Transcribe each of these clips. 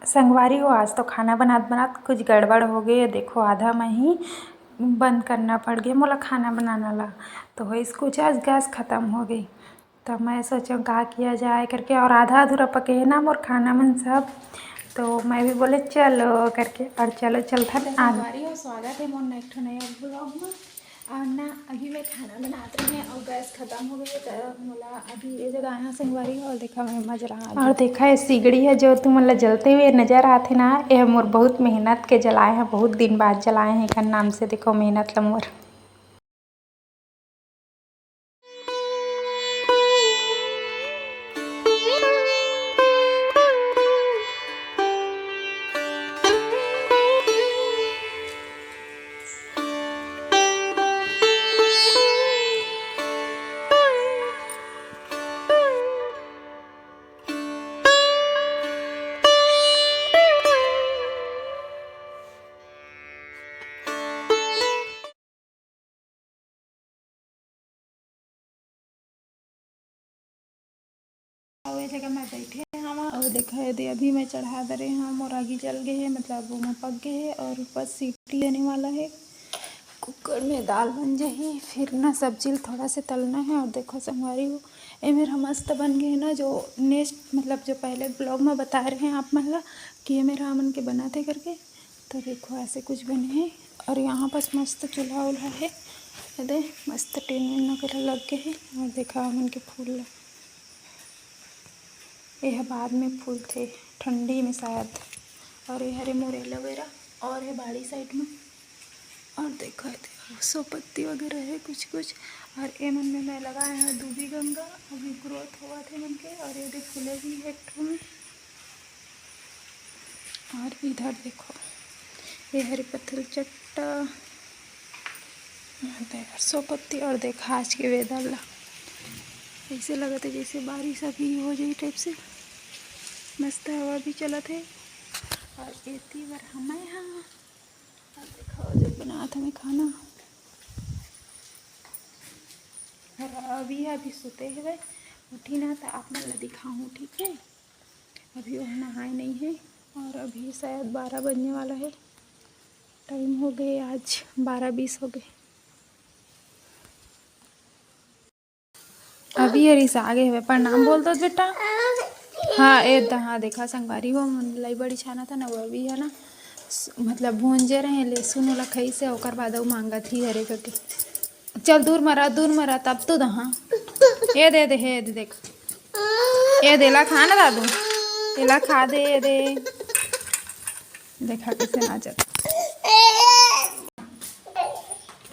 संगवारी हो, आज तो खाना बनात बनात कुछ गड़बड़ हो गई है। देखो आधा में ही बंद करना पड़ गया मोला खाना बनाना ला। तो हो कुछ आज गैस ख़त्म हो गई, तो मैं सोचा का किया जाए करके, और आधा अधूरा पके है ना मोर खाना मन सब। तो मैं भी बोले चलो करके, और चलो चलता संगवारी हो। स्वागत है मोर नेक्स्ट नए ब्लॉग में। और ना अभी मैं खाना बनाते रही और गैस ख़त्म हो गई, तो मोला अभी ये जगह आया संगवारी हो। और देखा मैं मजरा, और देखा ये सिगड़ी है जो तुम मतलब जलते हुए नज़र आते ना, ये मोर बहुत मेहनत के जलाए हैं, बहुत दिन बाद जलाए हैं। एक नाम से देखो मेहनत ला मोर। और जगह मैं बैठे हम, और देखा है दे अभी मैं चढ़ा दे रहे हम, और आगे चल गए हैं, मतलब वो में पक गए हैं, और बस सीटी देने वाला है। कुकर में दाल बन जाए, फिर ना सब्जी थोड़ा से तलना है। और देखो संगवारी हो, ये मेरा मस्त बन गए ना, जो नेक्स्ट मतलब जो पहले ब्लॉग में बता रहे हैं आप मतलब कि ये मेरा अमन के बनाते करके। तो देखो ऐसे कुछ बने हैं, और यहाँ पर मस्त चूल्हा उल्हा है, दे मस्त टेन वगैरह लग गए हैं। और देखा अमन के फूल, यह बाद में फूल थे ठंडी में शायद, और ये हरे मोर एलोवेरा और है बाड़ी साइड में। और देखो सो पत्ती वगैरह है कुछ कुछ। और ये मन में मैं लगाए हैं दूबी गंगा, अभी ग्रोथ हुआ थे मन के, और ये फूले भी है ठूम। और इधर देखो ये हरी पत्थर चट्टा, सो पत्ती। और देखा आज के वेदर ला ऐसे लगा था जैसे बारिश अभी हो जाए टाइप से, मस्त हवा भी चला थे। और इतनी बार हमें यहाँ देखो जब बना था मैं खाना, और अभी सोते हुए उठी ना, तो आप मैं दिखाऊँ ठीक है। अभी वो नहाए नहीं है, और अभी शायद 12 बजने वाला है, टाइम हो गए आज 12:20 हो गए। अभी हरीस आगे हुए प्रणाम बोल दो बेटा। हाँ हाँ देखा संगवारी हो, लाई बड़ी छाना था ना, वो भी है ना मतलब भूंजे रहे लहसुन वाला खई से, और बाद वो मांगा थी हरे करके। चल दूर मरा तब तो दहा ये दे हे दे देख, ये देला खा ना दादू, देला खा दे ये दे। देखा कैसे नाचत,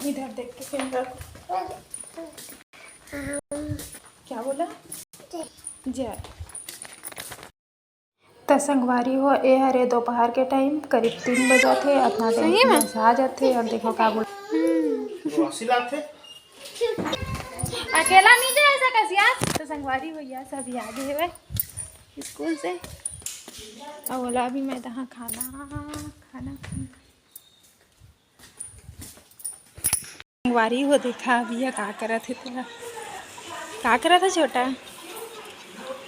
इधर देख के फिर क्या बोला जय। तो संगवारी हो ए हरे दोपहर के टाइम करीब 3 बजा थे, अपना टाइम आ जाते। और देखो क्या बोल अकेला नहीं जाए ऐसा कसिया। तो संगवारी भैया सब याद है स्कूल से, और बोला अभी मैं तहाँ खाना संगवारी हो। देखा भैया का करा थे, तेरा का करा था छोटा,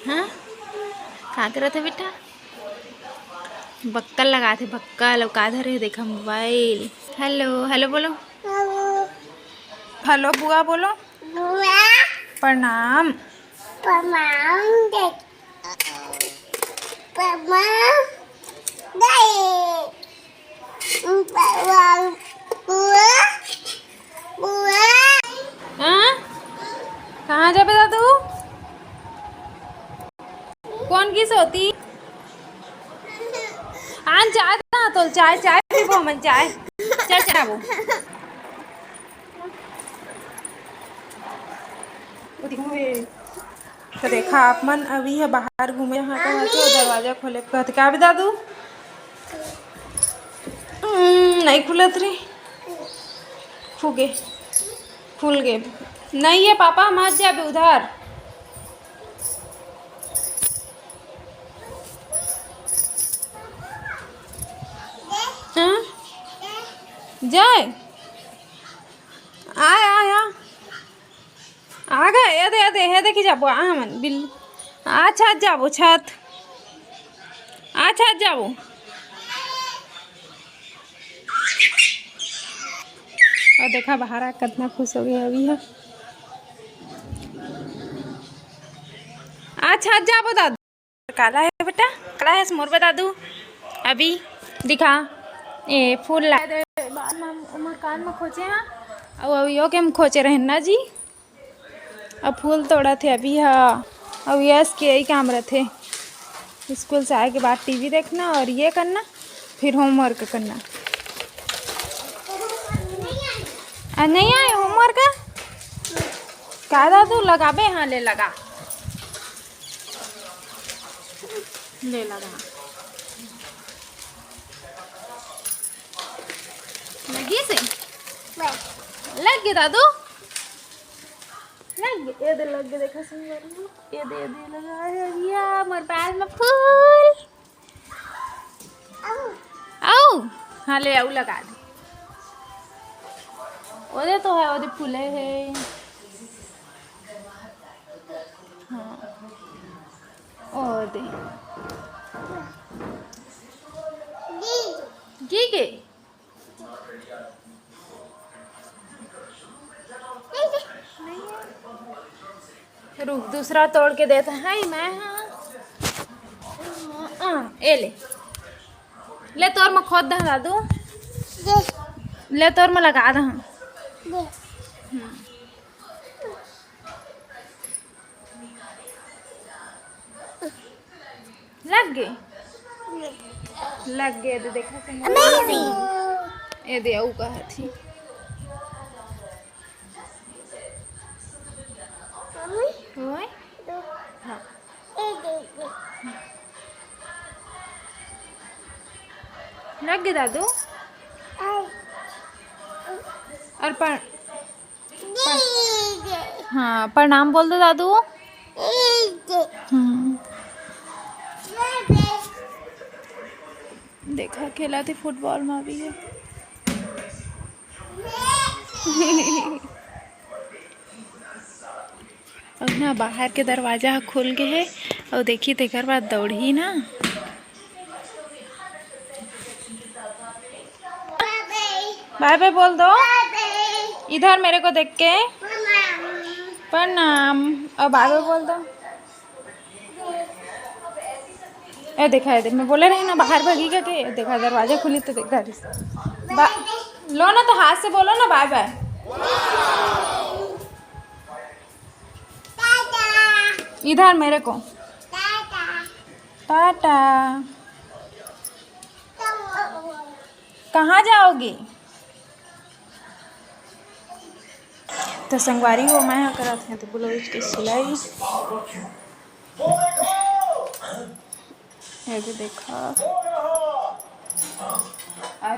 हाँ का करा था बेटा, बक्कल लगा थे बक्कल, का धरे देखा मोबाइल। हेलो हेलो बोलो, हेलो बुआ बोलो, प्रणाम कहाँ जा बेटा तू, कौन की सोती आन चाय ना, तो चाय पीबो मन, चाय वो तो देखा आप मन अभी है बाहर घूमे, यहाँ तो दरवाजा खोले कहते क्या भी दादू नहीं खुलत रे, खुल गए नहीं है पापा, मत जा उधर। हाँ जाए आया आ गए, ये देखी जाबो आ मन बिल, छत जाबो छत, अच्छा जाओ। और देखा बाहर कितना खुश हो गया अभी है। अच्छा जा बता दू काला है बेटा, काला है मोर बता दू अभी दिखा ए फूल ला उमर कान में खोजे हाँ अब यो के हम खोचे रहे ना जी। अब फूल तोड़ा थे अभी हाँ। अब यस के यही काम रहते स्कूल से आए के बाद टीवी देखना और ये करना फिर होमवर्क करना। नहीं आए होमवर्क का दादू लगाबे हाँ ले लगा ले लगा लगी से लग गए दादू लग गए ये दे लग गए देखा सुंदर ये दे लगा है भैया मोर पैर में फूल आओ हाँ ले आओ लगा दे ओदे तो है ओदे फूले है हाँ ओदे के रुक दूसरा तोड़ के देता है मैं हाँ ए ले तोर में खोद दा दादू ले तोर में लगा दा लग गए तो देखा ए दे आऊ कहा थी ओए हाँ लग गए दादू और हाँ प्रणाम बोल दो दादू। देखा खेला थी फुटबॉल में भी है और ना बाहर के दरवाजा खुल गए है और देखी तेकर बाद दौड़ी ना बाय बाय बोल दो इधर मेरे को देख के प्रणाम और बाय बाय बोल दो। ए देखा है मैं बोले रही ना बाहर भागी का के देखा दरवाजा खुली तो देखा लो ना तो हाथ से बोलो ना बाय बाय। इधर मेरे को टाटा। कहाँ जाओगी तो संगवारी हो मैं यहाँ करा थे तो ब्लाउज की सिलाई ये भी देखा और